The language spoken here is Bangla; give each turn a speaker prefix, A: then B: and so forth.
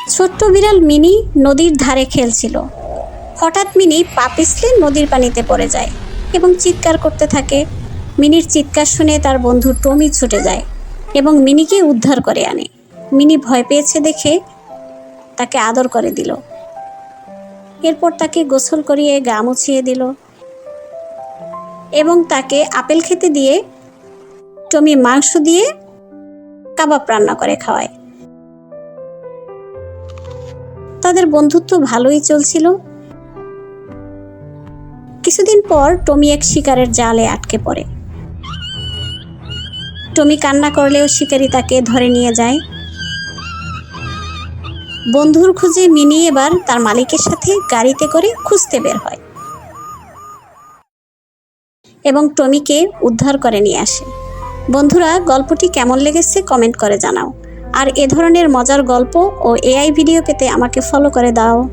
A: ছোট্ট বিড়াল মিনি নদীর ধারে খেলছিল। হঠাৎ মিনি পা পিছলে নদীর পানিতে পড়ে যায় এবং চিৎকার করতে থাকে। মিনির চিৎকার শুনে তার বন্ধু টমি ছুটে যায় এবং মিনিকে উদ্ধার করে আনে। মিনি ভয় পেয়েছে দেখে তাকে আদর করে দিল। এরপর তাকে গোসল করিয়ে গা মুছিয়ে দিল এবং তাকে আপেল খেতে দিয়ে টমি মাংস দিয়ে কাবাব রান্না করে খাওয়ায়। তাদের বন্ধুত্ব ভালোই চলছিল। কিছুদিন পর টমি এক শিকারের জালে আটকে পড়ে। টমি কান্না করলেও শিকারী তাকে ধরে নিয়ে যায়। বন্ধুর খুঁজে মিনি এবার তার মালিকের সাথে গাড়িতে করে খুঁজতে বের হয় এবং টমিকে উদ্ধার করে নিয়ে আসে। বন্ধুরা, গল্পটি কেমন লেগেছে কমেন্ট করে জানাও। আর এ ধরনের মজার গল্প ও এআই ভিডিও পেতে আমাকে ফলো করে দাও।